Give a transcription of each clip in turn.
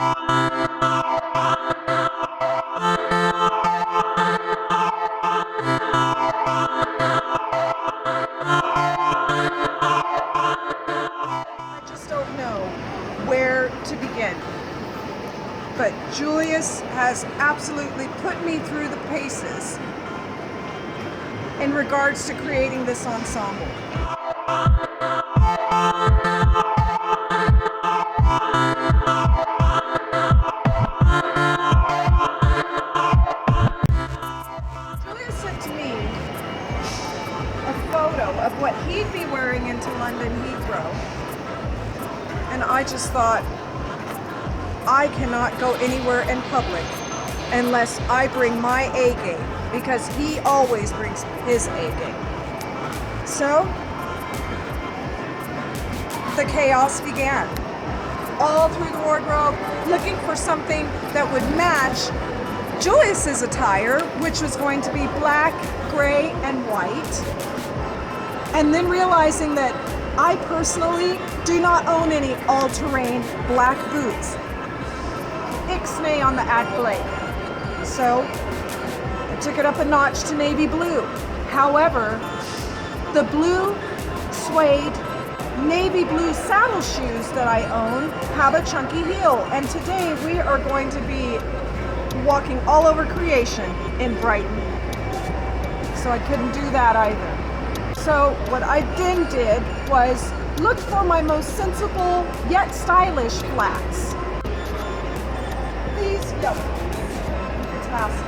I just don't know where to begin. But Julius has absolutely put me through the paces in regards to creating this ensemble. Julius sent to me a photo of what he'd be wearing into London Heathrow, and I just thought, I cannot go anywhere in public unless I bring my A game, because he always brings his A game. So the chaos began. All through the wardrobe, looking for something that would match Julius's attire, which was going to be black, gray, and white. And then realizing that I personally do not own any all-terrain black boots. Ixnay on the ad blade. So I took it up a notch to navy blue. However, the blue suede navy blue saddle shoes that I own have a chunky heel, and today we are going to be walking all over creation in Brighton. So I couldn't do that either. So what I then did was look for my most sensible yet stylish flats. These yellow. It's massive.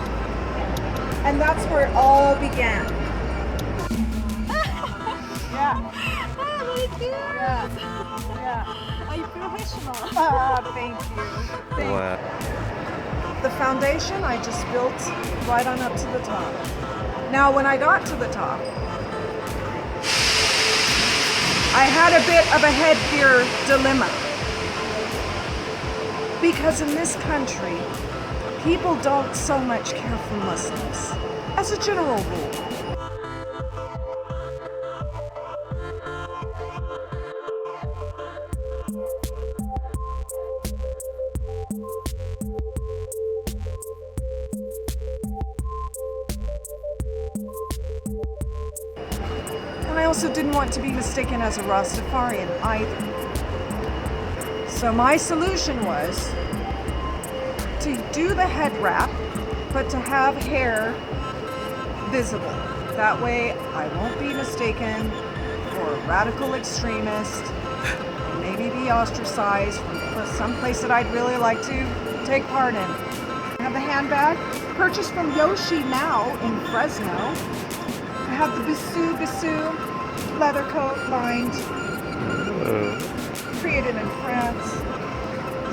And that's where it all began. Yeah. Cute. Yeah. Yeah. Are you professional? Thank you. Wow. The foundation I just built right on up to the top. Now, when I got to the top, I had a bit of a headgear dilemma. Because in this country, people don't so much care for Muslims, as a general rule. And I also didn't want to be mistaken as a Rastafarian either. So my solution was to do the head wrap, but to have hair visible. That way I won't be mistaken for a radical extremist and maybe be ostracized from some place that I'd really like to take part in. I have the handbag purchased from Yoshi now in Fresno. I have the Bissou leather coat lined, created in France.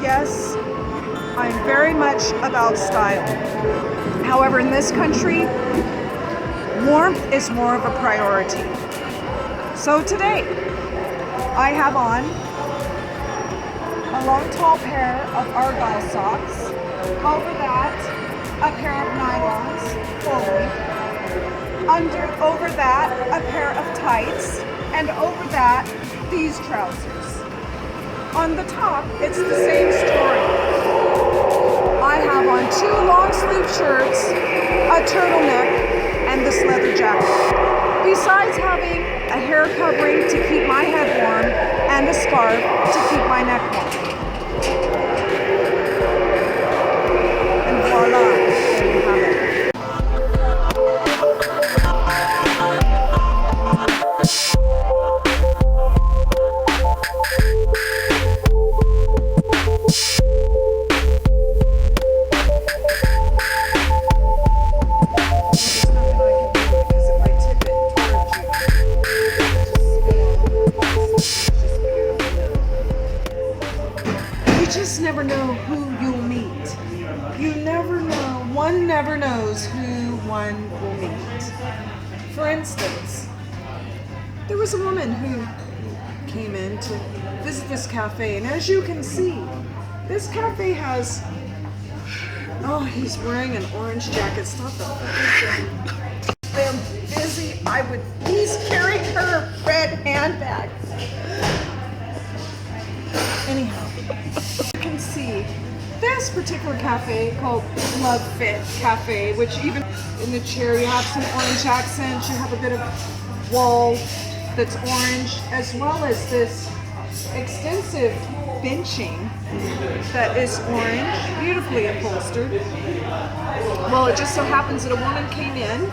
Yes, I'm very much about style. However, in this country, warmth is more of a priority. So today, I have on a long tall pair of Argyle socks. Over that, a pair of nylons, fully. Over that, a pair of tights, and over that, these trousers. On the top, it's the same story. I have on 2 long sleeve shirts, a turtleneck, and this leather jacket. Besides having a hair covering to keep my head warm and a scarf to keep my neck warm. And voila, there you have it. Never know who you'll meet. You never know. One never knows who one will meet. For instance, there was a woman who came in to visit this cafe, and as you can see, this cafe has, oh, he's wearing an orange jacket. Stop the fucking thing. I'm busy. He's carrying her red handbag. Anyhow. You can see this particular cafe called Love Fit Cafe, which even in the chair you have some orange accents, you have a bit of wall that's orange, as well as this extensive benching that is orange, beautifully upholstered. Well, it just so happens that a woman came in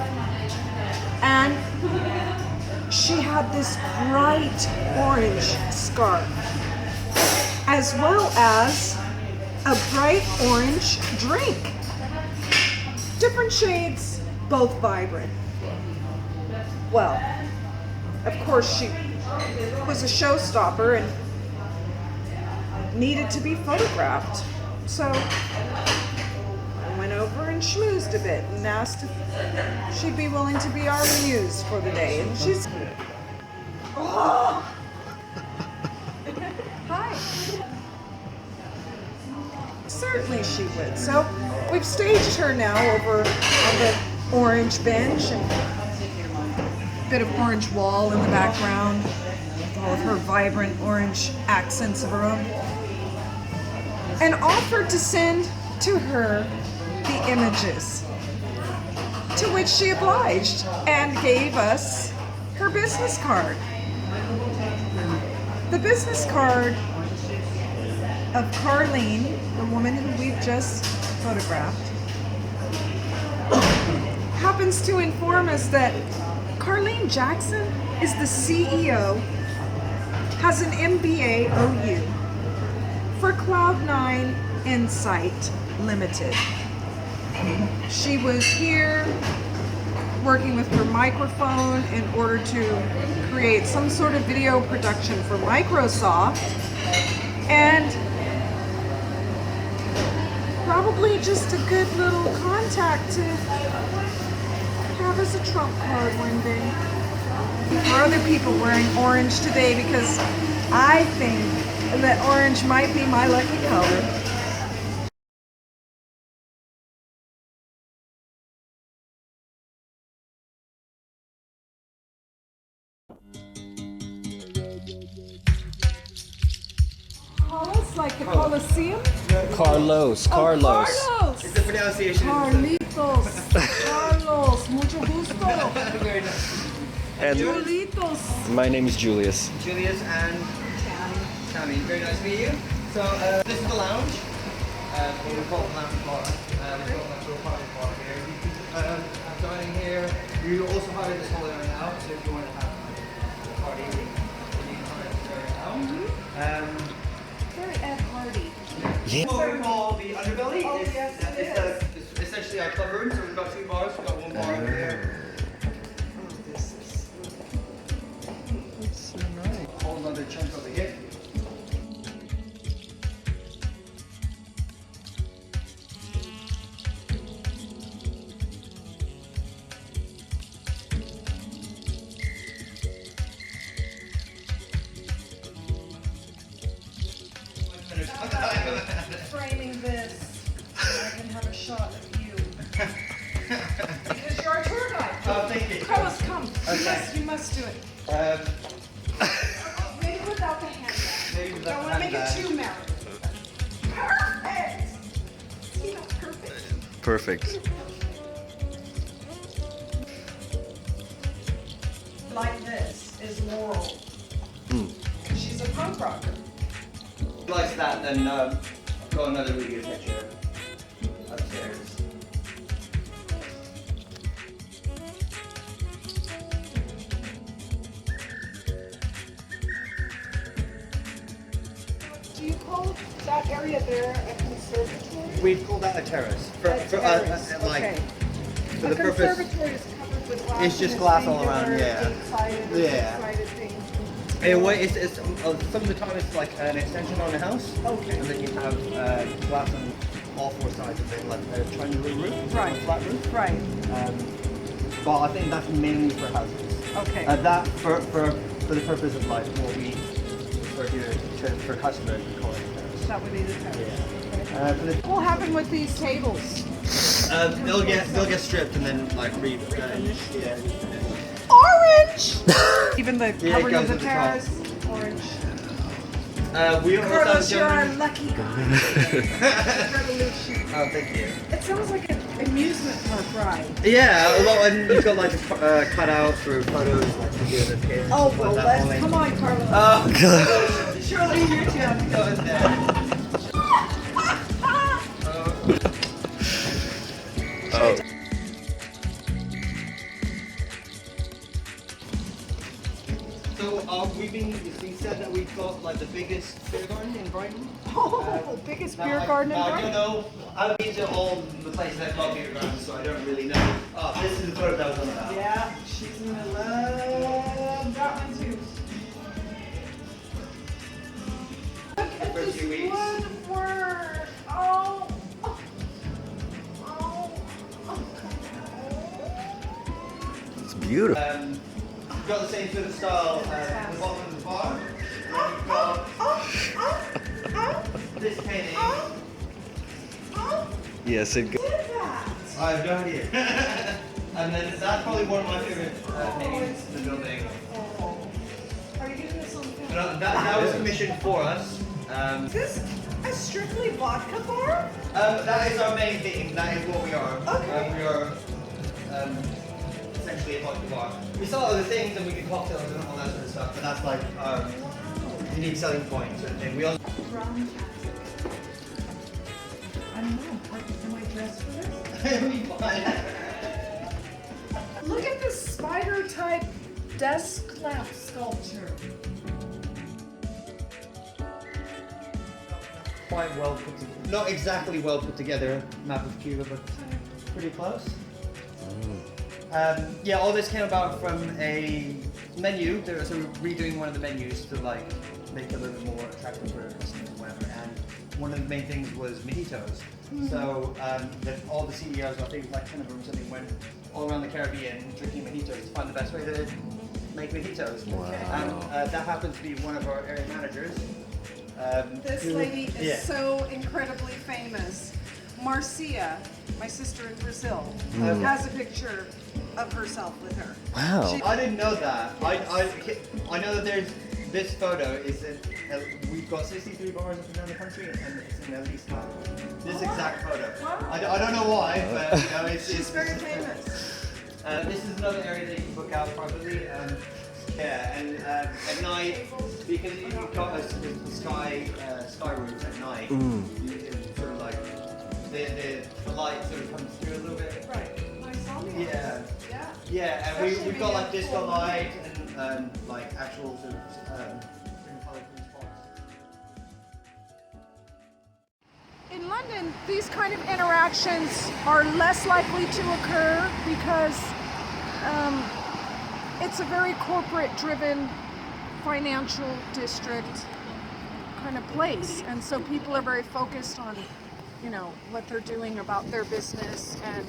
and she had this bright orange scarf, as well as a bright orange drink. Different shades, both vibrant. Well, of course, she was a showstopper and needed to be photographed. So I went over and schmoozed a bit and asked if she'd be willing to be our muse for the day. And she's... Oh! Hi. Certainly she would. So we've staged her now over on the orange bench and a bit of orange wall in the background, all of her vibrant orange accents of her own, and offered to send to her the images, to which she obliged and gave us her business card. The business card of Carlene, the woman who we've just photographed, happens to inform us that Carlene Jackson is the CEO, has an MBA OU for Cloud9 Insight Limited. She was here working with her microphone in order to create some sort of video production for Microsoft, and probably just a good little contact to have as a trump card one day. For other people wearing orange today, because I think that orange might be my lucky color. Carlos, like the Colosseum? Carlos. Carlos! It's the pronunciation. Carlitos. Carlos, mucho gusto. Very nice. And Julitos. my name is Julius. Julius and Tammy. Very nice to meet you. So this is the lounge. We call it lounge bar. We've got a little party bar here. You can dining here. You also have this whole area out. So if you want to have a party, you can have this area out. Very Ed Hardy. Yeah. What we call the underbelly. Oh, yes, it It's essentially our club room. So we've got two bars. We've got one bar over here. Whole another chunk over here. Framing this, I can have a shot of you. Because you're our tour guide. Oh, thank you. Carlos, come. Okay. You must do it. Maybe without the handbag. Maybe without Don't the want to make it handbag. too merry. Perfect. See, that's perfect. Perfect. Like this is Laurel. She's a punk rocker. If you like that, then I've got another really good picture upstairs. Do you call that area there a conservatory? We call that a terrace. For terrace, like okay. for A the purpose. conservatory is covered with glass. It's just and glass all around, angular, yeah. eight-sided or Yeah. six-sided things. Anyway, it's some of the time it's like an extension on the house. Okay. And then you have glass on all four sides of it, like a triangular roof, Right. a flat roof. Right. But I think that's mainly for houses. Okay. That for the purpose of like what we refer to for customers, we call it a terrace. That would be the terrace. Yeah. Okay. For the, What will happen with these tables? they'll get stripped and then like yeah. Orange! Even the Yeah, it covering of goes the at the top. terrace, orange. We also Carlos, you're our gentlemen. lucky guy. Revolution. Oh, thank you. It sounds like an amusement park ride. Yeah, well, and you've got like a cutout for photos like we do in the kids. Oh, well, let's come on, Carlos. Oh, surely you two have to go in there. Oh. So it's been said that we've got like the biggest beer garden in Brighton. Oh, biggest Now, beer garden in I Brighton. don't know. These are all the places that got beer gardens, so I don't really know. Oh, this is the photo that was on that. Yeah, she's gonna love that one too. Look at For a this few weeks. woodwork. Oh. It's beautiful. You've got the same sort of style at the bottom of the bar. You've got this painting. Yes, it. I have no idea. And then that's probably one of my favorite paintings in the building. Are you getting this on film? That was commissioned for us. Is this a strictly vodka bar? That is our main theme. That is what we are. Okay. We are essentially a vodka bar. We sell other things and we do cocktails and all that sort of stuff, but that's like our unique selling point sort of thing. We also Brown jacket. I don't know. Am I dressed for this? It'll be fine. Look at this spider type desk lamp sculpture. Quite well put together. Not exactly well put together map of Cuba, but pretty close. Yeah, all this came about from a menu. They were sort of redoing one of the menus to like make it a little bit more attractive for customers or whatever. And one of the main things was mojitos. So that all the CEOs, I think like 10 of them or something, went all around the Caribbean drinking mojitos to find the best way to make mojitos. Wow. And that happens to be one of our area managers. This lady is yeah. so incredibly famous. Marcia, my sister in Brazil, has a picture of herself with her. Wow. She- I didn't know that. I know that there's this photo is in, we've got 63 bars up and down the country, and it's in at least half. This exact photo. Wow. I don't know why, but you know, it's She's very famous. This is another area that you can book out privately. Yeah, and at night, because you've got a sky roof at night, it's sort of like the light sort of comes through a little bit. Right. Nice ambiance. Yeah. Yeah. Yeah, and Especially we've got like being disco full light and like actual sort of different colored spots. In London, these kind of interactions are less likely to occur because it's a very corporate-driven financial district kind of place, and so people are very focused on, you know, what they're doing about their business, and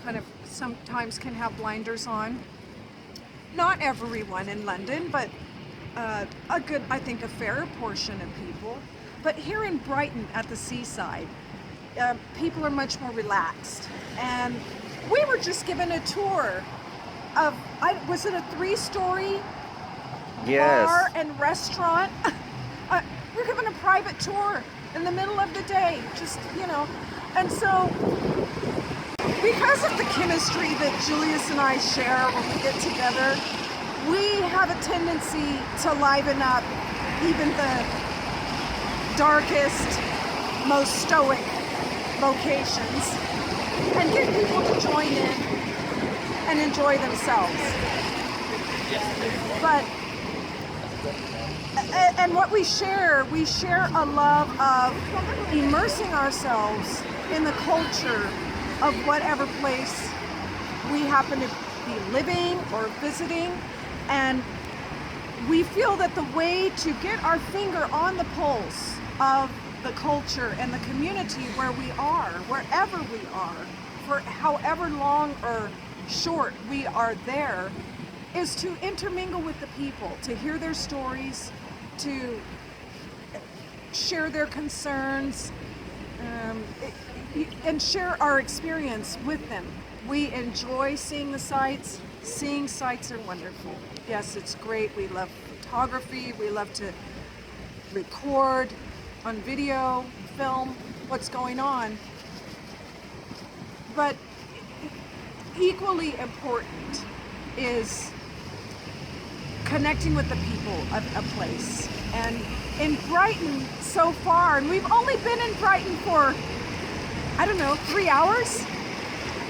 kind of sometimes can have blinders on. Not everyone in London, but a good, I think, a fair portion of people. But here in Brighton at the seaside, people are much more relaxed. And we were just given a tour of, was it a 3-story Yes. bar and restaurant? We're given a private tour in the middle of the day, just, you know. And so, because of the chemistry that Julius and I share when we get together, we have a tendency to liven up even the darkest, most stoic locations and get people to join in and enjoy themselves. But and what we share a love of immersing ourselves in the culture of whatever place we happen to be living or visiting, and we feel that the way to get our finger on the pulse of the culture and the community where we are, wherever we are, for however long or short we are there, is to intermingle with the people, to hear their stories, to share their concerns, and share our experience with them. We enjoy seeing the sights. Seeing sights are wonderful. Yes, it's great. We love photography. We love to record on video, film what's going on. But equally important is connecting with the people of a place. And in Brighton so far, and we've only been in Brighton for, I don't know, 3 hours,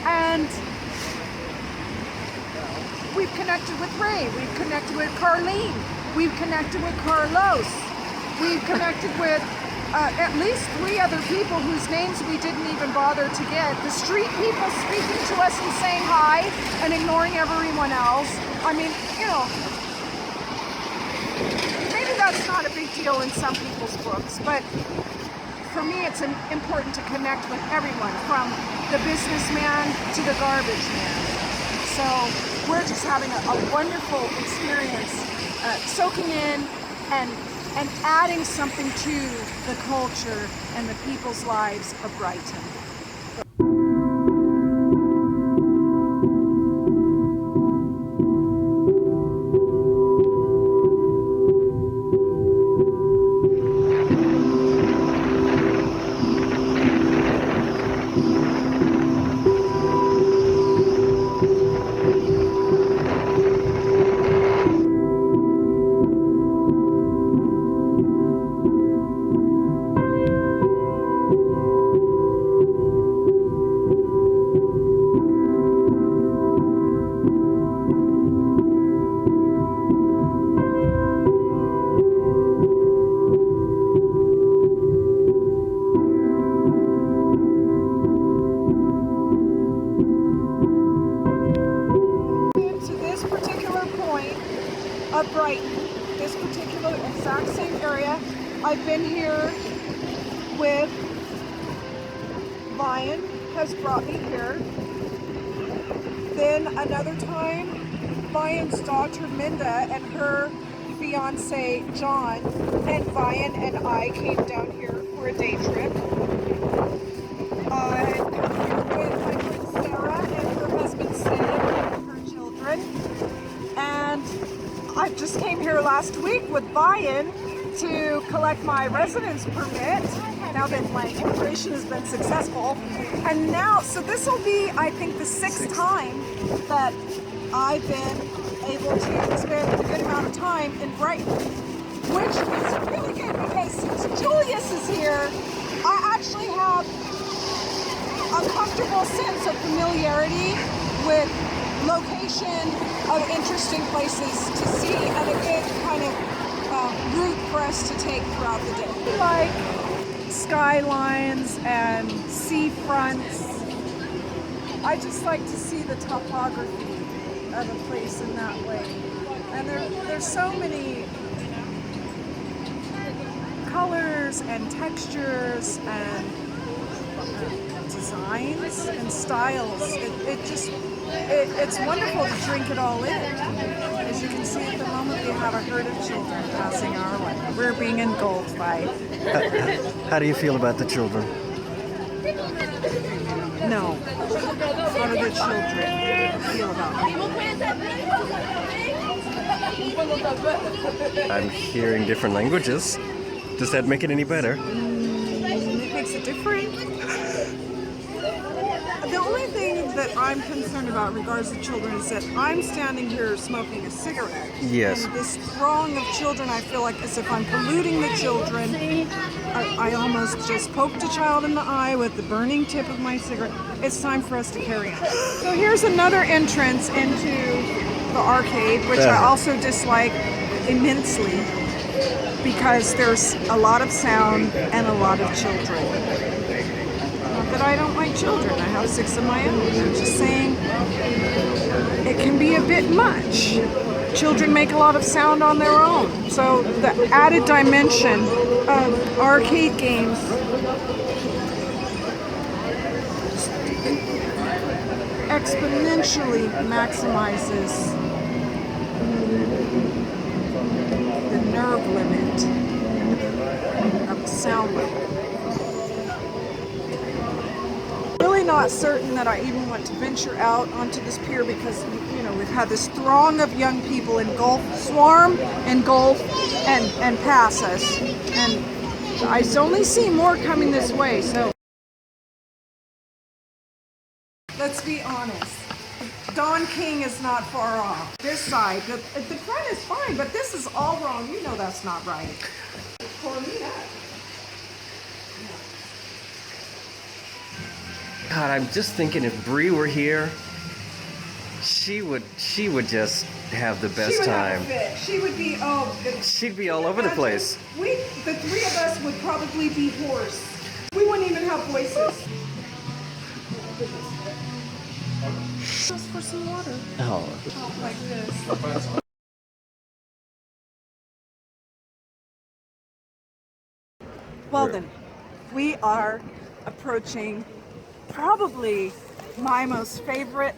and we've connected with Ray, we've connected with Carlene, we've connected with Carlos, we've connected with at least 3 other people whose names we didn't even bother to get. The street people speaking to us and saying hi and ignoring everyone else. I mean, you know, maybe that's not a big deal in some people's books, but for me it's important to connect with everyone, from the businessman to the garbage man. So we're just having a wonderful experience, soaking in and adding something to the culture and the people's lives of Brighton. Of Brighton, this particular exact same area. I've been here with Lion, has brought me here. Then another time, Lion's daughter Minda and her fiance John and Vian and I came down here for a day trip. I'm here with my friend Sarah and her husband Sid and her children. And I just came here last week with Brian to collect my residence permit, now that my immigration has been successful. And now, so this will be, I think, the 6th time that I've been able to spend a good amount of time in Brighton, which is really good because since Julius is here, I actually have a comfortable sense of familiarity with location of interesting places to see and a good kind of route for us to take throughout the day. Like skylines and seafronts. I just like to see the topography of a place in that way. And there's so many colors and textures and designs and styles. It's wonderful to drink it all in. As you can see at the moment, we have a herd of children passing our way. We're being engulfed by... How do you feel about the children? No. How do the children feel about me? I'm hearing different languages. Does that make it any better? It makes it different. The only thing that I'm concerned about in regards to children is that I'm standing here smoking a cigarette. Yes. And this throng of children, I feel like as if I'm polluting the children. I almost just poked a child in the eye with the burning tip of my cigarette. It's time for us to carry on. So here's another entrance into the arcade, which I also dislike immensely because there's a lot of sound and a lot of children. Not that I don't like children, I have 6 of my own. I'm just saying it can be a bit much. Children make a lot of sound on their own. So the added dimension of arcade games exponentially maximizes the nerve limit of the sound level. Really not certain that I even want to venture out onto this pier because, you know, We've had this throng of young people swarm, engulf, and pass us. And I only see more coming this way, so. Let's be honest. Don King is not far off. This side, the front is fine, but this is all wrong. You know that's not right. For me, that. God, I'm just thinking if Bree were here, she would just have the best She would time. have a fit. She would be, She'd be all over the place. The three of us would probably be hoarse. We wouldn't even have voices. Just for some water. Oh. Like this. Well then, we are approaching probably my most favorite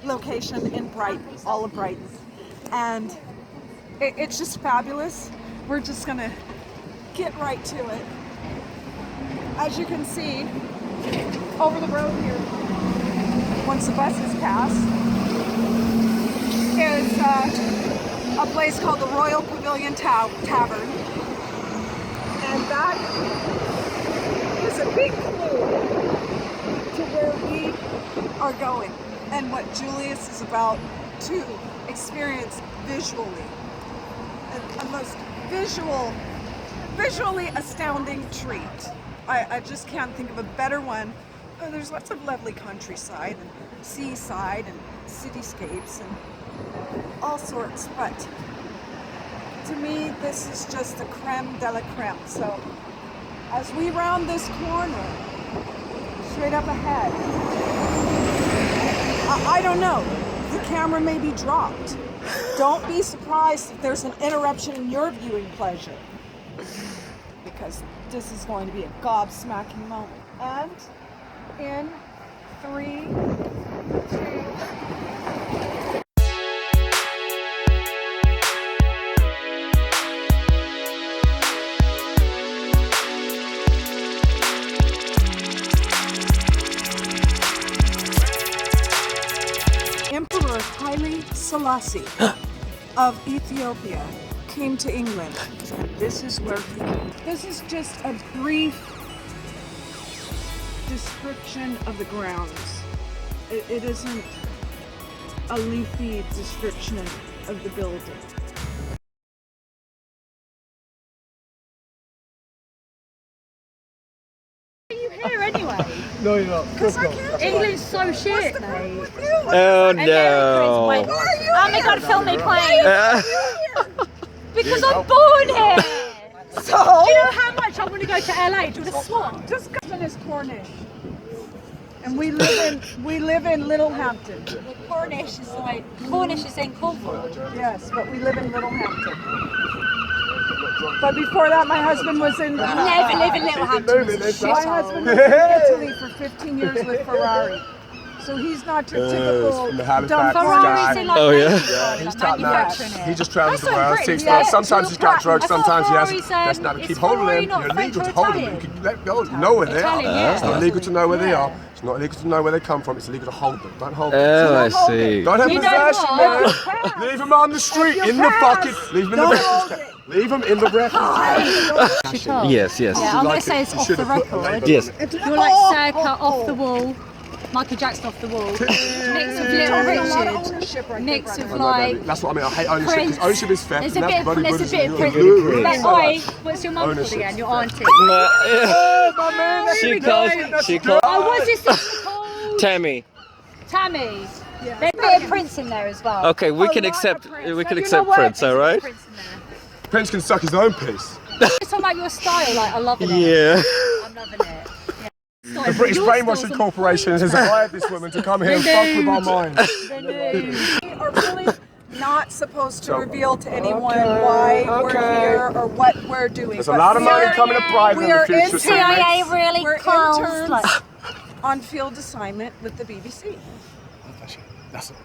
location in Brighton, all of Brighton. And it's just fabulous. We're just gonna get right to it. As you can see, over the road here, once the buses pass, is a place called the Royal Pavilion Tavern. And that is a big clue to where we are going and what Julius is about to experience visually. A most visually astounding treat. I just can't think of a better one. There's lots of lovely countryside and seaside and cityscapes and all sorts, but to me this is just the creme de la creme. So as we round this corner, straight up ahead, I don't know, the camera may be dropped. Don't be surprised if there's an interruption in your viewing pleasure, because this is going to be a gobsmacking moment. And in 3, 2. Emperor Haile Selassie of Ethiopia came to England, and this is where he came. This is just a brief description of the grounds. It isn't a lengthy description of the building. Here anyway. No, you're not. England's so shit, mate. Oh no. Oh my god, film me, please. Because I'm born here. So, Do you know how much I want to go to LA to the swamp? just Gosman is Cornish, and we live in Littlehampton. Cornish is in Cornwall. Yes, but we live in Littlehampton. But before that, my husband was in. Never live in Littlehampton. My husband was in Italy for 15 years with Ferrari. So he's not your typical dumb Ferrari's in like Oh, yeah. He's top notch. manufacturing He it. just travels That's around, so takes British. stuff. Sometimes he's got drugs, I thought sometimes he has. Ferrari's, That's not to it's keep hold of Ferrari, them. not You're French illegal or to hold them. Italian. You can let go. You know where they are. Italian, yeah. It's not illegal to know where they Yeah. are. It's not illegal to know where they come from. It's illegal to hold them. Don't hold them. Oh, I see. Don't have You know possession, what? man. Leave them on the street, in the bucket. Leave them in the refuse. Leave them in the refuse. Yes, yes. Yeah, I'm Like going it, to say it's you off should the have put a record. label Yes. on it. You're like circa off the wall, Michael Jackson off the wall, mixed with Little Richard, mixed with like That's what I mean. I hate ownership Prince. because ownership is theft. There's and a that's bit, bloody there's a bit of Buddhism. Prince. Like, Oi, what's your mum called Ownership. again? Your auntie. Oh, my man, She calls. Oh, what's his sister called? Tammy. Tammy. There's a bit of Prince in there as well. Okay, we can lot of accept. Prince. We can You know accept what? Prince, all right? Prince in there. Prince can suck his own piece. It's talking about your style, like I'm loving it. Yeah. I'm loving it. Yeah. The British Brainwashing Corporation has hired this woman to come here and fuck with our minds. We are really not supposed to reveal to anyone why we're here or what we're doing. There's a lot of money coming to Brighton in we the are future. so CIA really We're close. interns Like, on field assignment with the BBC.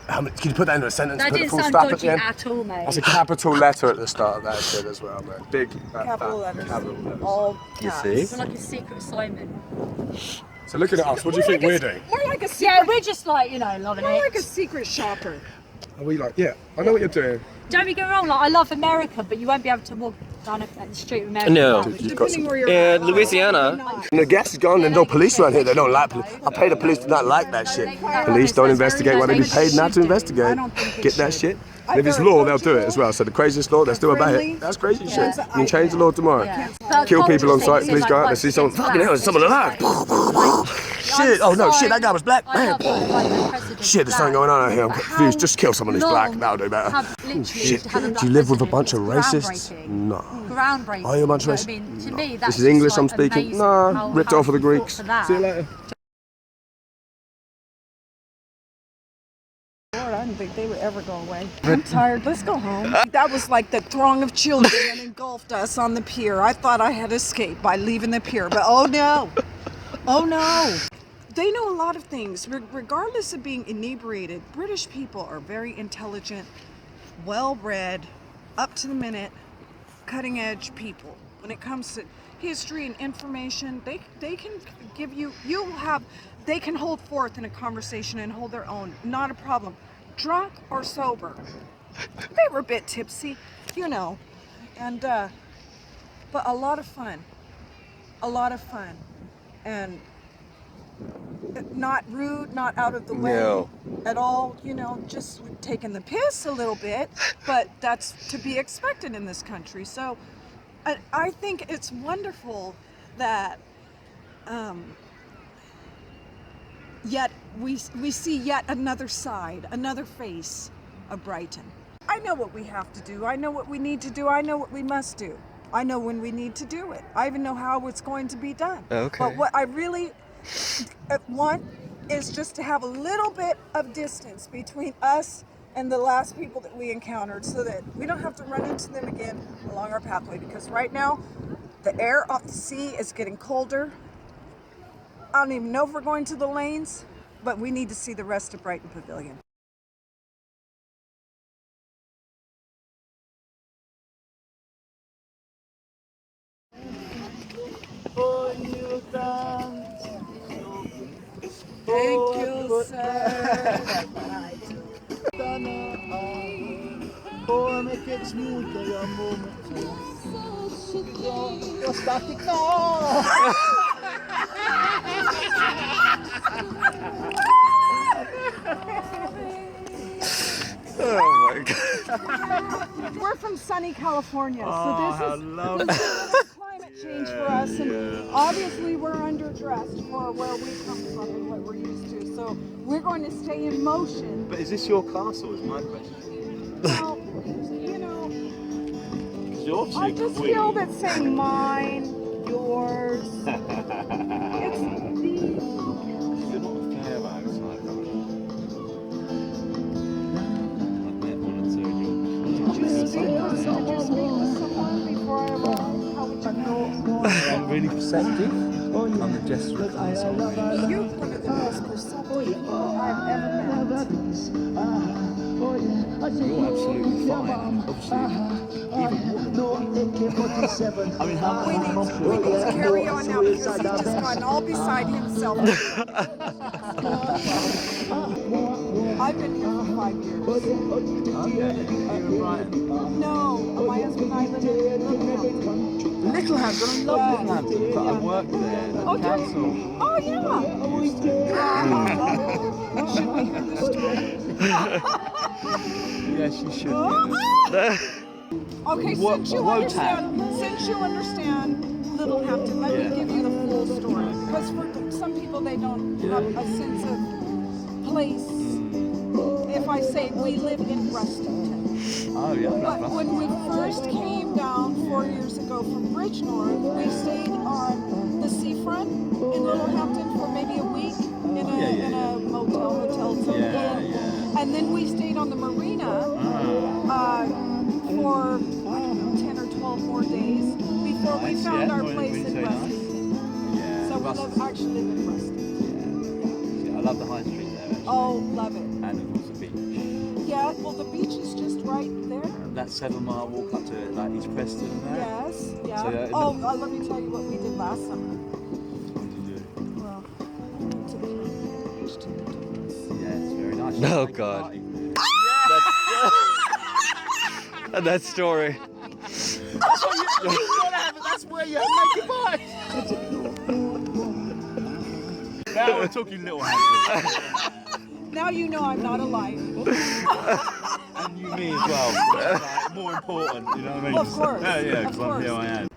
Can you put that into a sentence? that Put the didn't full sound stop at dodgy the end? at all, mate. That's a capital letter at the start of that shit as well, man. Big Capital letters. Capital letters. All You caps. see? It's like a secret assignment. So looking at us, what do you think we're doing? More like a Yeah, secret. we're just like, you know, loving More it. like a secret shopper. Are we like, yeah, I know what you're doing. Don't be get me wrong, like I love America, but you won't be able to walk down the street of America. No. without- You've got Depending some. where you're In at. Louisiana, And the gas is gone, and no police around here. They don't like police. I pay the police to not like that shit. Police don't investigate why they be paid not to investigate. Get that shit? And if it's law, they'll do it as well. So the craziest law, they're still about it. That's crazy shit. You can change the law tomorrow. Kill people on sight, police go out, they see someone, fucking hell, there's someone alive. Shit, oh no, shit, that guy was black. Man. Shit, there's something going on out here. I'm confused. Just kill someone who's black. That'll do better. Shit, do you live with a bunch of racists? No. Groundbreaking. Are you a bunch of I racists? mean, to me, that's This is English just, I'm like, speaking. amazing Nah, how- ripped how off of the he fought Greeks. for that. See you later. Lord, I didn't think they would ever go away. I'm tired. Let's go home. That was like the throng of children that engulfed us on the pier. I thought I had escaped by leaving the pier, but oh no. Oh no. They know a lot of things. Regardless of being inebriated, British people are very intelligent, well-read, up to the minute, cutting-edge people. When it comes to history and information, they can give you, they can hold forth in a conversation and hold their own. Not a problem. Drunk or sober. They were a bit tipsy, you know, and but a lot of fun. A lot of fun. And not rude, not out of the way No. at all, you know, just taking the piss a little bit, but that's to be expected in this country. So I think it's wonderful that yet we see yet another side, another face of Brighton. I know what we have to do. I know what we need to do. I know what we must do. I know when we need to do it. I even know how it's going to be done. Okay. But what I really want is just to have a little bit of distance between us and the last people that we encountered so that we don't have to run into them again along our pathway, because right now the air off the sea is getting colder. I don't even know if we're going to the lanes, but we need to see the rest of Brighton Pavilion. Thank you, sir. oh my god. We're from sunny California, so this is climate change for us, and obviously we're underdressed for where we come from and what we're used to. So we're going to stay in motion. But is this your castle, is my question? Well, you know, Because you're obviously I a just queen. feel that saying mine, yours, it's the You're not a Pharaoh type, are you? I've met one or two in your... Did you speak with someone before I arrived? How would you know? I'm really perceptive. I'm the jester of console. You're one of the most perceptive people I've ever met. You're absolutely fine. Obviously, even more than fine. I mean, how We need to carry on now because he's just gone all beside himself. I've been here for 5 years. You're right. No, my husband and I live in Littlehampton, I love Littlehampton, but I worked there at the Oh, do you? council. Oh, yeah. Used to. Should we hear the story? Yes, you should. Okay, since you understand Littlehampton, let me give you the full story. Because for some people, they don't have a sense of place. If I say we live in Rustington. Oh, yeah, I But love when we first came down 4 years ago from Bridgenorth, we stayed on the seafront in Littlehampton for maybe a week in a hotel something. And then we stayed on the marina for, I don't know, 10 or 12 more days before we found our place in Rustington. Yeah, So we actually live in Rustington. Yeah, I love the high street there, actually. Oh, love it. And of course the beach. Yeah, well, the beach is just right there. That 7-mile walk up to like East Preston and that. Yes, yeah. So, Let me tell you what we did last summer. What did you do? Well, Oh God. That story. That's where you make it by. Now we're talking little Hagrid. Now you know I'm not alive. And you me as well. Like, more important, you know what I mean? Well, of course. Yeah, Of because I'm course. here I am.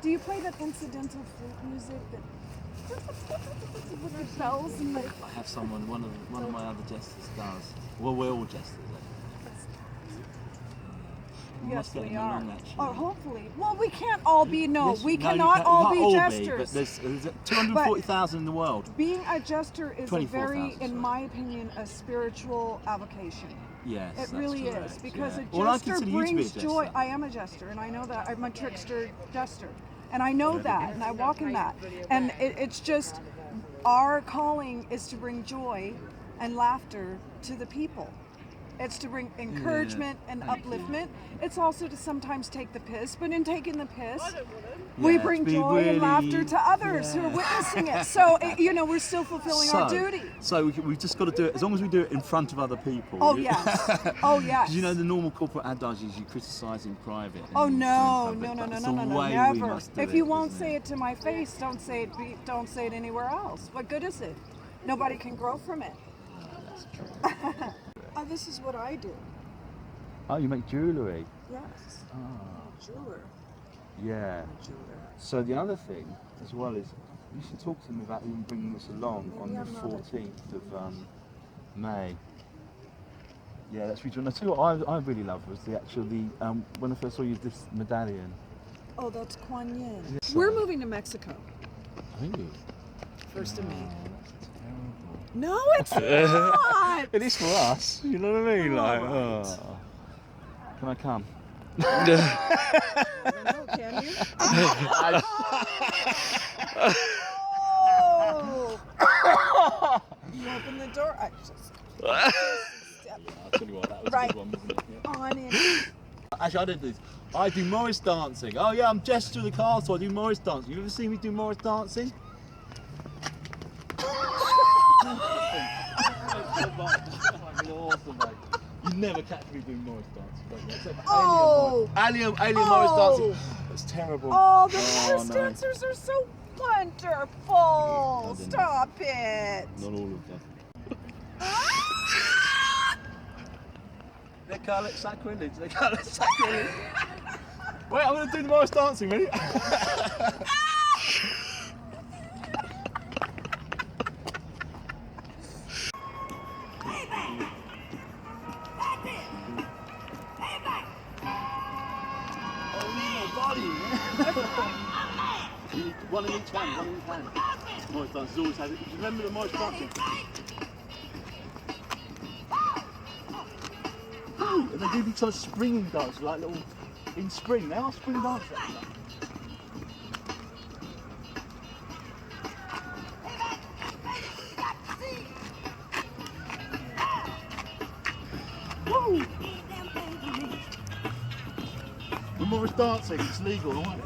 Do you play that incidental flute music that with the bells and the... I have someone, one of my other jesters does. Well, we're all jesters. Yes, get we them are. along, actually. Oh, hopefully. Well, we can't all be, Yes, we no, you cannot can't- all you be can't jesters. but there's 240,000 in the world. Being a jester is a very, 24,000, in sorry. my opinion, a spiritual avocation. Yes, It that's really correct, is, because yeah. a Well, I jester consider you to be a brings jester. joy. I am a jester, and I know that. I'm a trickster jester. And I know that, and I walk in that. And it's just, our calling is to bring joy and laughter to the people. It's to bring encouragement and upliftment. It's also to sometimes take the piss, but in taking the piss, we Yeah, bring to be joy really- and laughter to others who are witnessing it. So, we're still fulfilling our duty. So we've just got to do it, as long as we do it in front of other people. Oh, yes. Oh, yes. Because you know the normal corporate adage is you criticise in private. Oh and no, in no, public, no, but no, it's no, the no, no, way we never. must do If you won't isn't say it? it to my face, don't say it anywhere else. What good is it? Nobody can grow from it. That's true. This is what I do. Oh, you make jewellery? Yes. Jeweler. Yeah. So the other thing as well is you should talk to them about even bringing us along on the 14th of May. Yeah, that's really true. And I tell you what I really love was when I first saw you, this medallion. Oh, that's Kuan Yin. Yes. We're moving to Mexico. Really? 1st of May. That's terrible. No, it's not. It is for us, you know what I mean? Like, Alright. Can I come? No, can you? Oh! You open the door. I just step I'll tell you what, that was Right. a good one, wasn't it? Yeah. on in. Actually, I did this. I do Morris dancing. Oh yeah, I'm jester of the castle. I do Morris dancing. You ever seen me do Morris dancing? Awesome, mate. You never catch me doing Morris dancing, don't you? Except Oh! Alien Oh! Morris dancing. That's terrible. Oh, the Morris no. dancers are so wonderful. didn't. Stop it. Not all of them. They call it sacrilege. They call it sacrilege. Wait, I'm going to do the Morris dancing, ready? One in each hand, one in each hand. Morris dancers always have it. Do you remember the Morris dancing? And they do these sort of springing dances, like little, in spring, they are spring dances. Woo! The Morris dancing, it's legal, alright?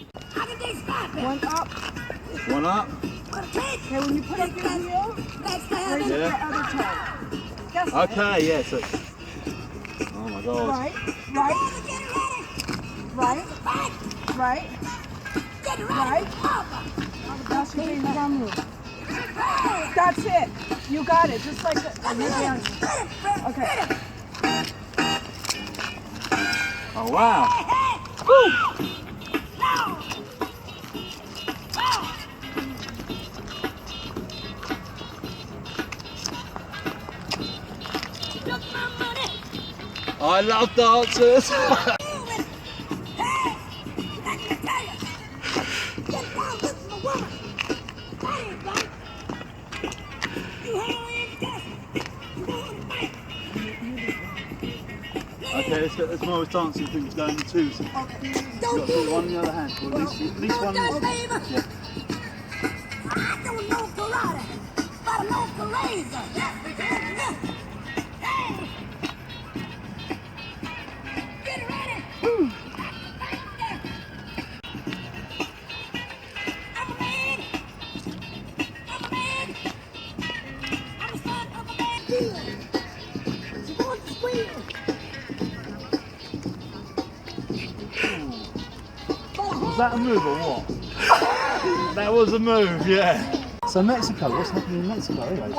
One up. One up. Okay, when you put up your heel, raise up your other toe. Yes. Okay, yeah, so. Oh my god. Right. That's your big drum move. That's it. You got it. Just like that. Oh, you're dancing. Okay. Oh wow. I love dancers. Okay, let's Morris dancing things going in twos. You've got to do one in the other hand. Or at least one. Yeah. don't know karate, but I know karate. Get ready. I'm a man. I'm a man. I'm the son of a man. She wants to squeal. Was that a move or what? That was a move, yeah. So Mexico, what's happening in Mexico anyway?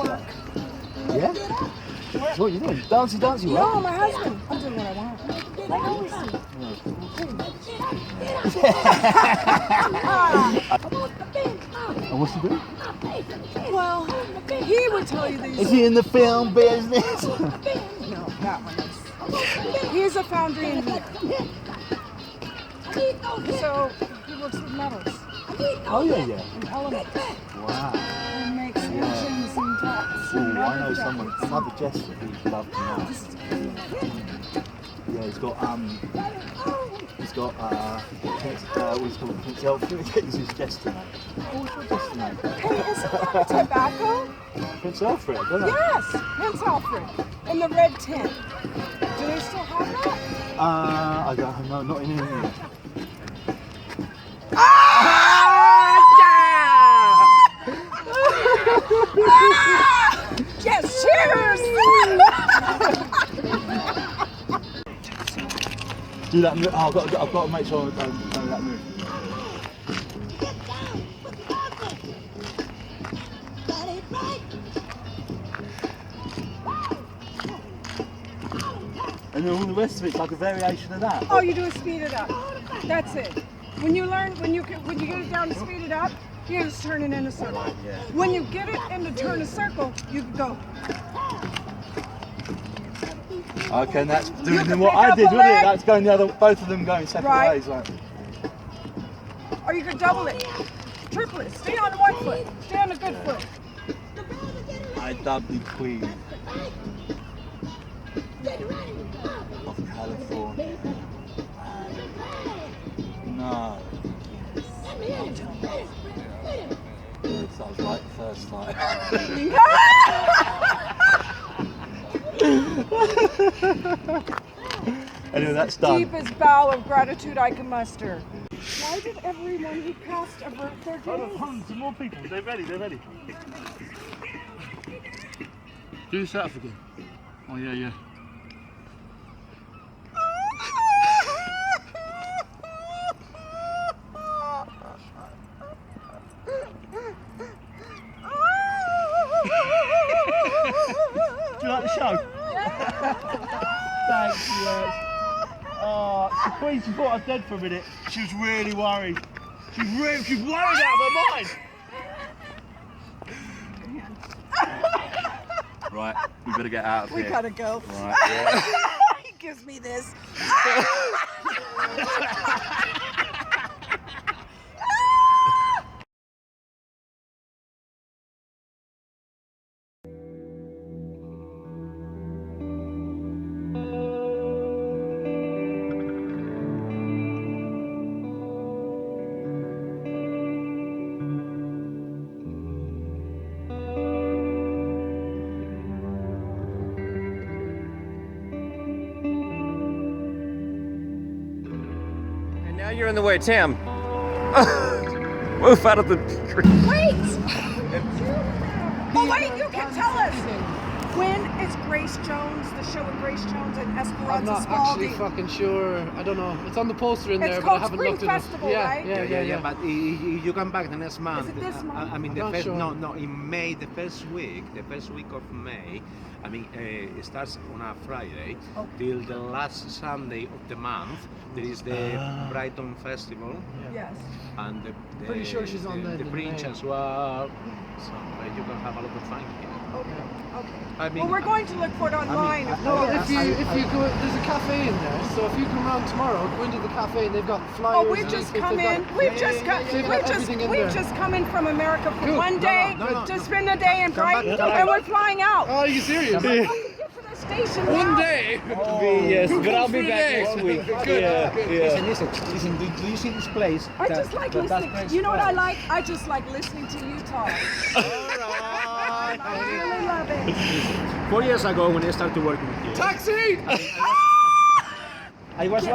Yeah? So what are you doing? Dancey, dancey, what? No, my husband. I'm doing what I want. And what's he doing? Well, he would tell you these. Is he in the film business? No, that one is. He's a foundry engineer. So he works with metals Oh yeah, yeah. and elements Wow. and makes engines and tops. Ooh, and I know rubber someone, jackets. another jester who'd love to know. Yeah, he's got what's called Prince Alfred. He's his jester name. What's your jester name? Hey, isn't that tobacco? Prince Alfred, I don't know. Yes, Prince Alfred in the red tin. Do they still have that? I don't know, not in England. Yes, cheers! Do that move. Oh, I've got to make sure I don't know that move. And then all the rest of it's like a variation of that. All you do is speed it up. That's it. When you get it down to speed it up, you just turn it in a circle. When you get it in to turn a circle, you can go. Okay, and that's You doing can what pick I up did, a wasn't it? leg. That's going the other, both of them going separate Right. ways. Like. Or you can double it. Triple it. Stay on one foot. Stay on a good foot. I dubbed the Queen of California. No. Yes, I was right the first time. Anyway, that's done. Deepest bow of gratitude I can muster. Why did everyone who cast avert their gaze? Some more people. They're ready. Do the South again. Oh yeah. Do you like the show? Thanks, yes. Oh, the Queen, she thought I was dead for a minute. She was really worried. She's worried out of her mind. Right, we better get out of We here. gotta go. Right, yeah. He gives me this. And now you're in the way, Tam. Move out of the tree. Wait! But wait, you can tell us. When is Grace Jones, the show with Grace Jones and I'm Esperanza not actually Spalding? fucking sure. I don't know. It's on the poster in It's there, but I called haven't Spring looked at Festival, it. Yeah, right? yeah. But if you come back the next month, Is it this month? I mean, I'm the not first sure. no, in May, the first week of May. I mean, it starts on a Friday till the last Sunday of the month. There is the Brighton Festival, Yes. and the Pretty sure she's on the the Brits May. as well. So you can have a lot of fun here. Okay. I mean, Well, we're going to look for it online. of No, course. if you go, there's a cafe in there. So if you come around tomorrow, go into the cafe and they've got flyers. Oh, we've and just they've come got- in. We've just everything in there. come in from America for Good. one day No. to spend a day in Come back, Brighton, come back. and we're flying out. Oh, are you serious? Get for this station One now. day. Yes, but I'll be For a back day. next week. Good, Yeah, good. yeah. Listen. Do you see this place? I just like listening. You know what I like? I just like listening to you talk. Alright. I really love it. 4 years ago, when I started working here, Taxi! I was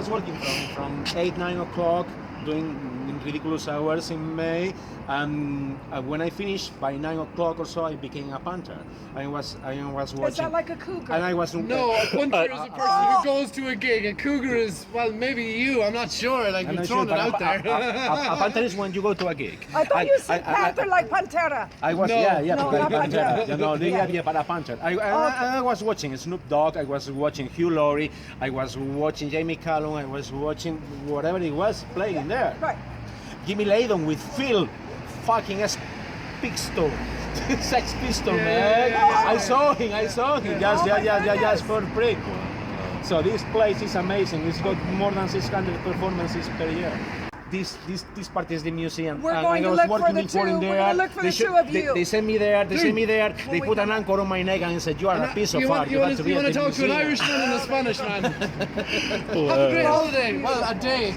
working from 8-9 o'clock, doing ridiculous hours in May. And when I finished by 9 o'clock or so, I became a punter. I was watching. Is that like a cougar? And I was No, a punter is a person who goes to a gig. A cougar is, well, maybe you. I'm not sure. Like, you've thrown it out there. A punter is when you go to a gig. I thought you said panther like Pantera. I was, No. yeah, No, but not Pantera. Pantera. You know, yeah, but a punter. I was watching Snoop Dogg, I was watching Hugh Laurie, I was watching Jamie Callum, I was watching whatever it was playing there. Right. Jimmy Laydon with Phil fucking Pistol. Sex Pistol, man. I saw him just for free. So this place is amazing. It's got more than 600 performances per year. This part is the museum. We're and going I to was look for working the before two. in We're there. going to look for the two of you. They sent me there. They put an anchor on my neck and said, "You are a piece of art. You have want to to be at the talk to an museum." Irishman and a Spanish man. Have a great holiday. Well, a day.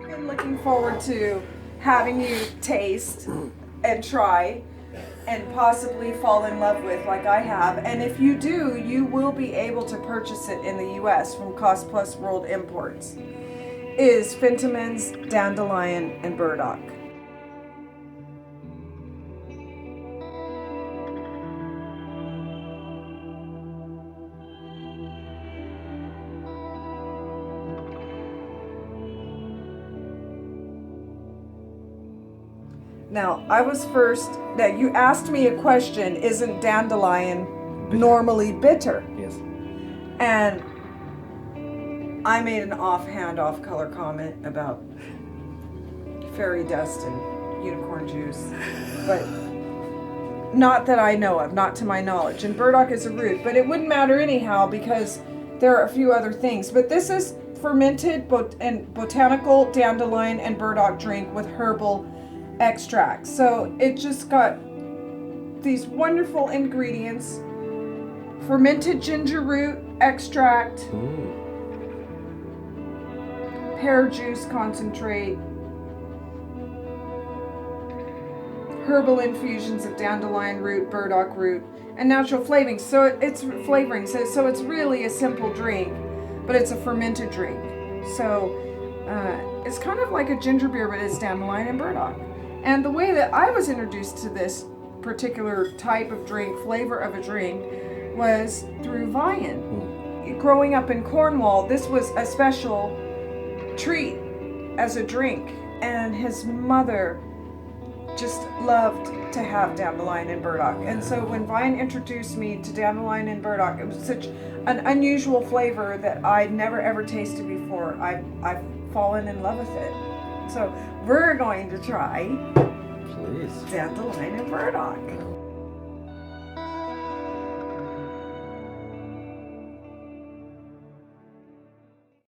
Been looking forward to having you taste and try and possibly fall in love with like I have. And if you do, you will be able to purchase it in the US from Cost Plus World Imports. Is Fentimans, Dandelion, and Burdock. Now, I was first, now you asked me a question, isn't dandelion normally bitter? Yes. And I made an offhand, off-color comment about fairy dust and unicorn juice, but not that I know of, not to my knowledge. And burdock is a root, but it wouldn't matter anyhow because there are a few other things. But this is fermented and botanical dandelion and burdock drink with herbal extract. So it just got these wonderful ingredients: fermented ginger root extract, pear juice concentrate, herbal infusions of dandelion root, burdock root, and natural flavorings. So it's flavoring. So it's really a simple drink, but it's a fermented drink. So it's kind of like a ginger beer, but it's dandelion and burdock. And the way that I was introduced to this particular type of drink, flavor of a drink, was through Vian. Growing up in Cornwall, this was a special treat as a drink, and his mother just loved to have dandelion and burdock. And so when Vian introduced me to dandelion and burdock, it was such an unusual flavor that I'd never ever tasted before. I've fallen in love with it. So we're going to try Please. dandelion and burdock.